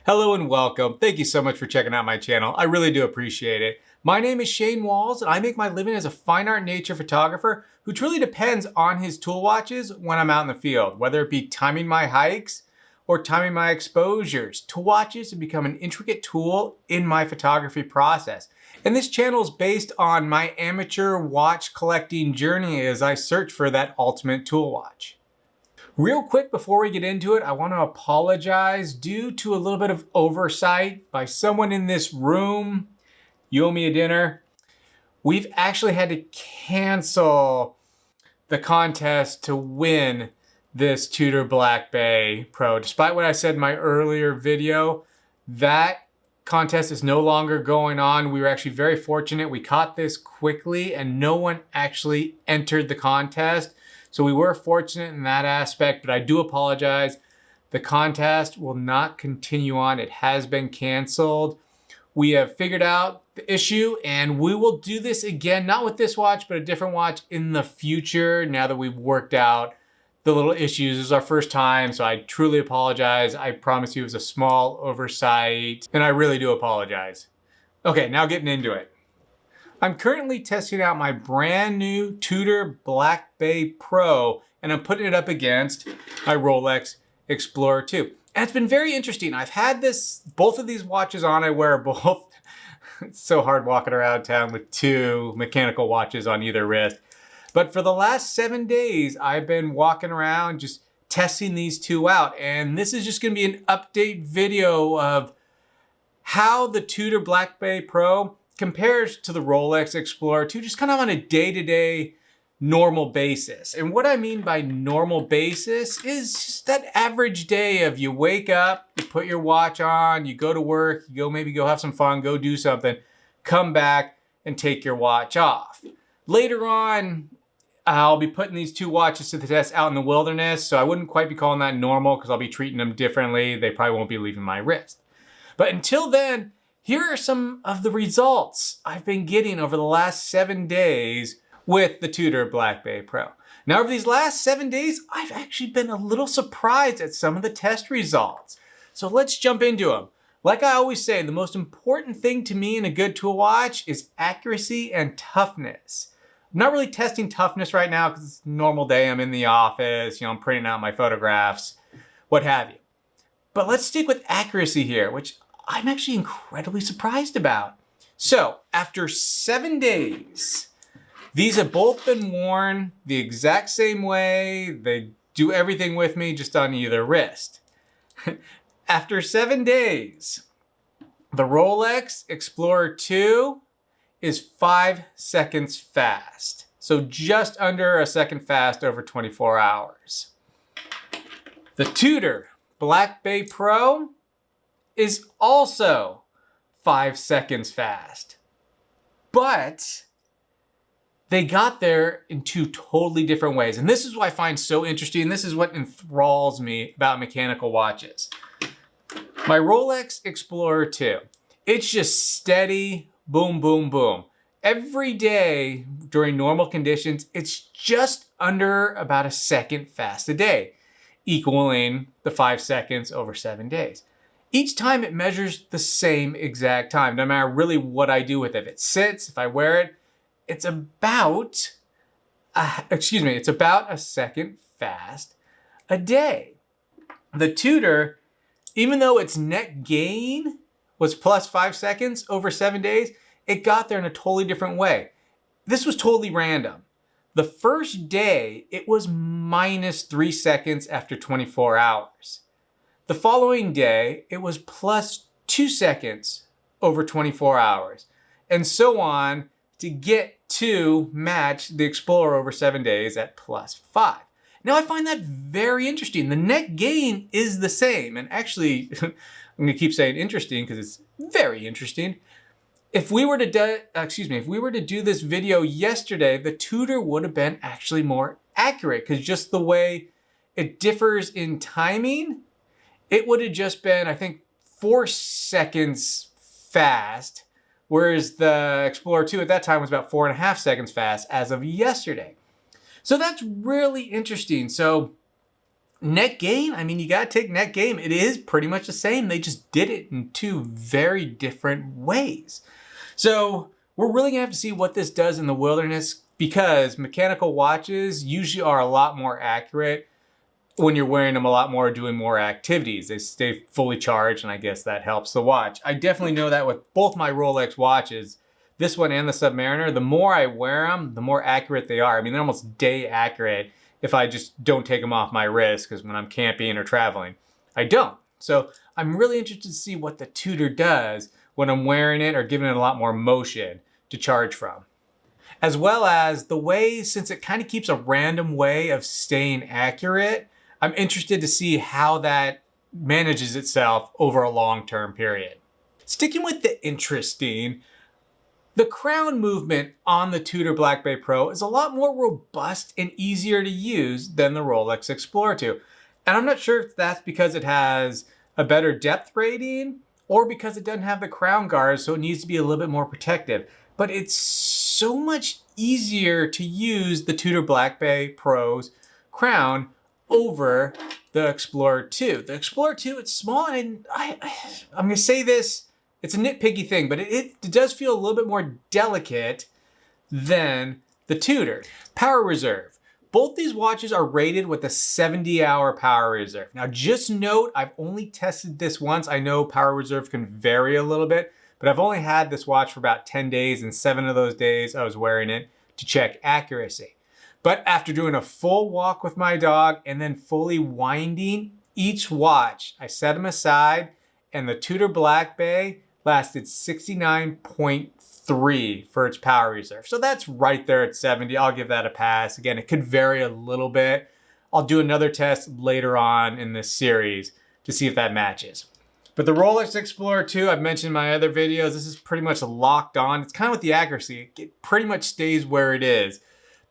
Hello and welcome. Thank you so much for checking out my channel. I really do appreciate it. My name is Shane Walls and I make my living as a fine art nature photographer who truly depends on his tool watches when I'm out in the field, whether it be timing my hikes or timing my exposures. Tool watches have become an intricate tool in my photography process. And this channel is based on my amateur watch collecting journey as I search for that ultimate tool watch. Real quick before we get into it, I want to apologize due to a little bit of oversight by someone in this room. You owe me a dinner. We've actually had to cancel the contest to win this Tudor Black Bay Pro. Despite what I said in my earlier video, that contest is no longer going on. We were actually very fortunate. We caught this quickly and no one actually entered the contest. So we were fortunate in that aspect, but I do apologize. The contest will not continue on. It has been canceled. We have figured out the issue and we will do this again, not with this watch, but a different watch in the future now that we've worked out the little issues. This is our first time, so I truly apologize. I promise you it was a small oversight and I really do apologize. Okay, now getting into it. I'm currently testing out my brand new Tudor Black Bay Pro and I'm putting it up against my Rolex Explorer II. And it's been very interesting. I've had both of these watches on. I wear both. It's so hard walking around town with two mechanical watches on either wrist. But for the last 7 days, I've been walking around just testing these two out. And this is just gonna be an update video of how the Tudor Black Bay Pro compares to the Rolex Explorer II, just kind of on a day-to-day normal basis. And what I mean by normal basis is just that average day of you wake up, you put your watch on, you go to work, you maybe go have some fun, go do something, come back and take your watch off. Later on, I'll be putting these two watches to the test out in the wilderness, so I wouldn't quite be calling that normal because I'll be treating them differently. They probably won't be leaving my wrist. But until then, here are some of the results I've been getting over the last 7 days with the Tudor Black Bay Pro. Now, over these last 7 days, I've actually been a little surprised at some of the test results. So let's jump into them. Like I always say, the most important thing to me in a good tool watch is accuracy and toughness. I'm not really testing toughness right now because it's a normal day. I'm in the office, I'm printing out my photographs, what have you. But let's stick with accuracy here, which I'm actually incredibly surprised about. So after 7 days, these have both been worn the exact same way. They do everything with me just on either wrist. After 7 days, the Rolex Explorer II is 5 seconds fast. So just under a second fast over 24 hours. The Tudor Black Bay Pro is also 5 seconds fast. But they got there in two totally different ways. And this is what I find so interesting. This is what enthralls me about mechanical watches. My Rolex Explorer II, it's just steady, boom, boom, boom. Every day during normal conditions, it's just under about a second fast a day, equaling the 5 seconds over 7 days. Each time it measures the same exact time, no matter really what I do with it. If it sits, if I wear it, it's about a second fast a day. The Tudor, even though its net gain was plus 5 seconds over 7 days, it got there in a totally different way. This was totally random. The first day, it was minus 3 seconds after 24 hours. The following day, it was plus 2 seconds over 24 hours, and so on to get to match the Explorer over 7 days at plus 5. Now I find that very interesting. The net gain is the same, and actually, I'm gonna keep saying interesting because it's very interesting. If we were to do this video yesterday, the Tudor would have been actually more accurate because just the way it differs in timing, it would have just been, I think, 4 seconds fast, whereas the Explorer II at that time was about 4.5 seconds fast as of yesterday. So that's really interesting. So Net gain, I mean, you gotta take net gain. It is pretty much the same. They just did it in two very different ways. So we're really gonna have to see what this does in the wilderness, because mechanical watches usually are a lot more accurate when you're wearing them a lot more, doing more activities. They stay fully charged, and I guess that helps the watch. I definitely know that with both my Rolex watches, this one and the Submariner. The more I wear them, the more accurate they are. I mean, they're almost day accurate if I just don't take them off my wrist, because when I'm camping or traveling, I don't. So I'm really interested to see what the Tudor does when I'm wearing it or giving it a lot more motion to charge from. As well as the way, since it kind of keeps a random way of staying accurate, I'm interested to see how that manages itself over a long-term period. Sticking with the interesting, the crown movement on the Tudor Black Bay Pro is a lot more robust and easier to use than the Rolex Explorer II. And I'm not sure if that's because it has a better depth rating or because it doesn't have the crown guards, so it needs to be a little bit more protective. But it's so much easier to use the Tudor Black Bay Pro's crown over the Explorer II. The Explorer II, it's small, and I'm going to say this, it's a nitpicky thing, but it does feel a little bit more delicate than the Tudor. Power reserve. Both these watches are rated with a 70-hour power reserve. Now just note, I've only tested this once. I know power reserve can vary a little bit, but I've only had this watch for about 10 days, and 7 of those days I was wearing it to check accuracy. But after doing a full walk with my dog and then fully winding each watch, I set them aside, and the Tudor Black Bay lasted 69.3 for its power reserve. So that's right there at 70. I'll give that a pass. Again, it could vary a little bit. I'll do another test later on in this series to see if that matches. But the Rolex Explorer II, I've mentioned in my other videos, this is pretty much locked on. It's kind of with the accuracy. It pretty much stays where it is.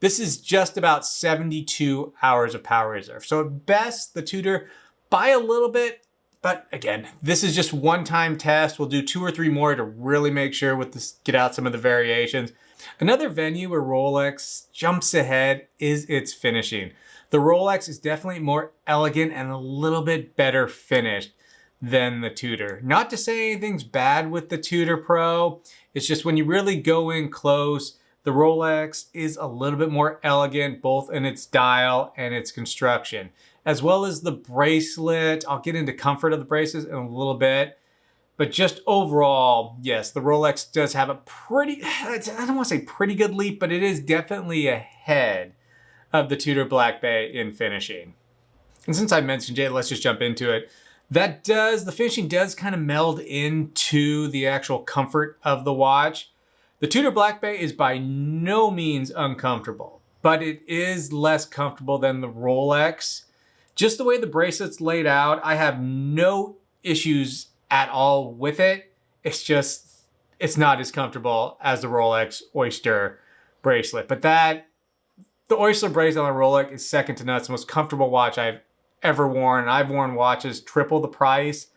This is just about 72 hours of power reserve. So at best, the Tudor, by a little bit, but again, this is just one-time test. We'll do 2 or 3 more to really make sure with this, get out some of the variations. Another venue where Rolex jumps ahead is its finishing. The Rolex is definitely more elegant and a little bit better finished than the Tudor. Not to say anything's bad with the Tudor Pro. It's just when you really go in close, the Rolex is a little bit more elegant, both in its dial and its construction, as well as the bracelet. I'll get into comfort of the bracelets in a little bit, but just overall, yes, the Rolex does have a pretty, I don't want to say pretty good leap, but it is definitely ahead of the Tudor Black Bay in finishing. And since I mentioned it, let's just jump into it. The finishing does kind of meld into the actual comfort of the watch. The Tudor Black Bay is by no means uncomfortable, but it is less comfortable than the Rolex. Just the way the bracelet's laid out, I have no issues at all with it. It's not as comfortable as the Rolex Oyster bracelet. But the Oyster bracelet on the Rolex is second to none. It's the most comfortable watch I've ever worn. And I've worn watches triple the price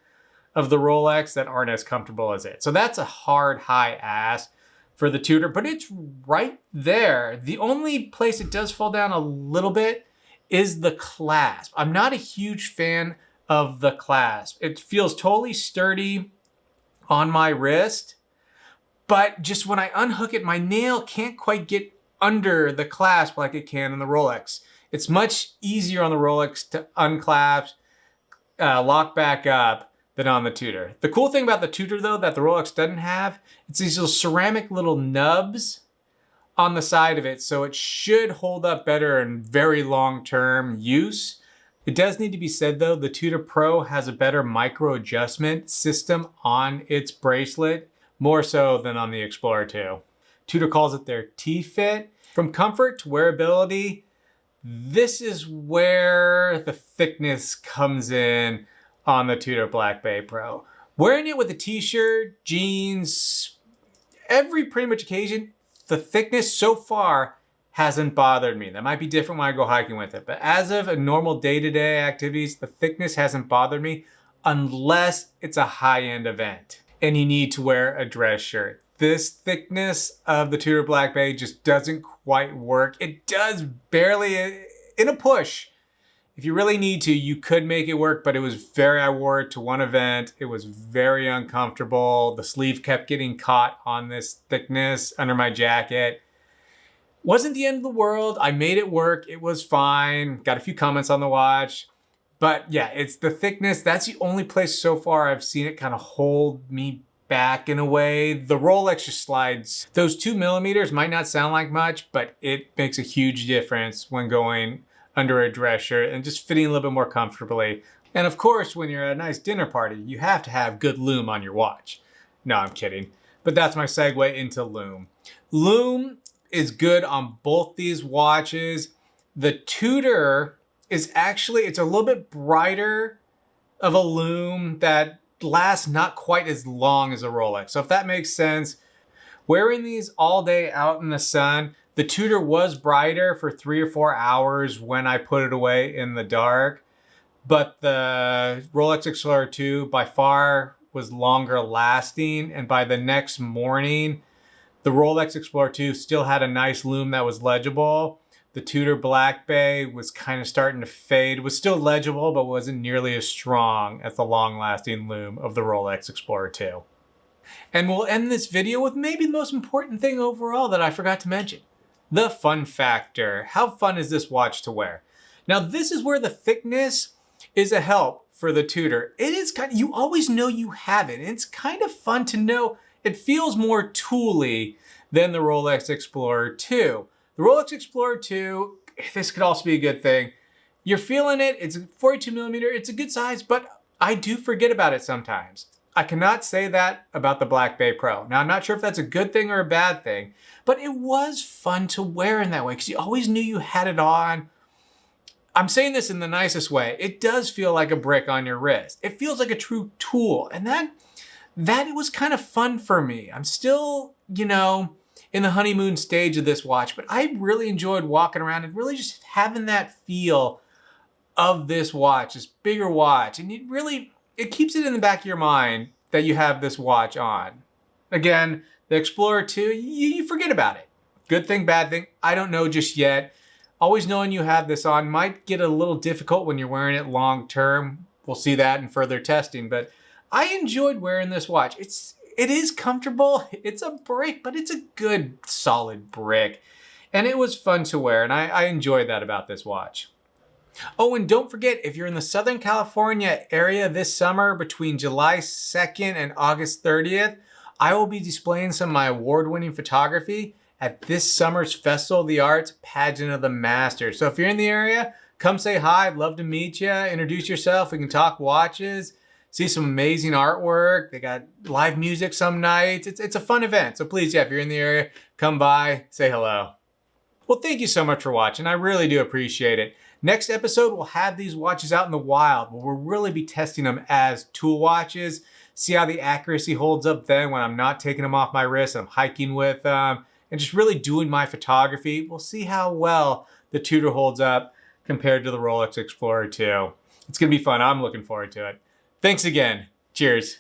of the Rolex that aren't as comfortable as it. So that's a hard, high ask for the Tudor, but it's right there. The only place it does fall down a little bit is the clasp. I'm not a huge fan of the clasp. It feels totally sturdy on my wrist, but just when I unhook it, my nail can't quite get under the clasp like it can in the Rolex. It's much easier on the Rolex to unclasp, lock back up, than on the Tudor. The cool thing about the Tudor though that the Rolex doesn't have, it's these little ceramic little nubs on the side of it, so it should hold up better in very long-term use. It does need to be said though, the Tudor Pro has a better micro adjustment system on its bracelet, more so than on the Explorer II. Tudor calls it their T-Fit. From comfort to wearability, this is where the thickness comes in on the Tudor Black Bay Pro. Wearing it with a t-shirt, jeans, every pretty much occasion, the thickness so far hasn't bothered me. That might be different when I go hiking with it, but as of a normal day-to-day activities, the thickness hasn't bothered me unless it's a high-end event and you need to wear a dress shirt. This thickness of the Tudor Black Bay just doesn't quite work. It does barely, in a push, If you really need to, you could make it work, but I wore it to one event. It was very uncomfortable. The sleeve kept getting caught on this thickness under my jacket. Wasn't the end of the world. I made it work. It was fine. Got a few comments on the watch. But yeah, it's the thickness. That's the only place so far I've seen it kind of hold me back in a way. The Rolex just slides. Those 2mm might not sound like much, but it makes a huge difference when going under a dress shirt and just fitting a little bit more comfortably. And of course, when you're at a nice dinner party, you have to have good Lume on your watch. No, I'm kidding. But that's my segue into Lume. Lume is good on both these watches. The Tudor is actually, it's a little bit brighter of a Lume that lasts not quite as long as a Rolex. So if that makes sense, wearing these all day out in the sun, the Tudor was brighter for 3 or 4 hours when I put it away in the dark, but the Rolex Explorer II by far was longer lasting, and by the next morning, the Rolex Explorer II still had a nice Lume that was legible. The Tudor Black Bay was kind of starting to fade. It was still legible, but wasn't nearly as strong as the long-lasting Lume of the Rolex Explorer II. And we'll end this video with maybe the most important thing overall that I forgot to mention. The fun factor. How fun is this watch to wear? Now, this is where the thickness is a help for the Tudor. It is kind of, you always know you have it. It's kind of fun to know it feels more tooly than the Rolex Explorer II. The Rolex Explorer II, this could also be a good thing. You're feeling it, it's 42mm, it's a good size, but I do forget about it sometimes. I cannot say that about the Black Bay Pro. Now, I'm not sure if that's a good thing or a bad thing, but it was fun to wear in that way because you always knew you had it on. I'm saying this in the nicest way. It does feel like a brick on your wrist. It feels like a true tool, and that it was kind of fun for me. I'm still, in the honeymoon stage of this watch, but I really enjoyed walking around and really just having that feel of this watch, this bigger watch. And it keeps it in the back of your mind that you have this watch on. Again, the Explorer II, you forget about it. Good thing, bad thing, I don't know just yet. Always knowing you have this on might get a little difficult when you're wearing it long term. We'll see that in further testing, but I enjoyed wearing this watch. It is comfortable. It's a brick, but it's a good, solid brick. And it was fun to wear, and I enjoyed that about this watch. Oh, and don't forget, if you're in the Southern California area this summer between July 2nd and August 30th, I will be displaying some of my award-winning photography at this summer's Festival of the Arts Pageant of the Masters. So if you're in the area, come say hi. I'd love to meet you, introduce yourself. We can talk watches, see some amazing artwork. They got live music some nights. It's a fun event. So please, if you're in the area, come by, say hello. Well, thank you so much for watching. I really do appreciate it. Next episode, we'll have these watches out in the wild, where we'll really be testing them as tool watches, see how the accuracy holds up then when I'm not taking them off my wrist, I'm hiking with them, and just really doing my photography. We'll see how well the Tudor holds up compared to the Rolex Explorer II. It's gonna be fun. I'm looking forward to it. Thanks again. Cheers.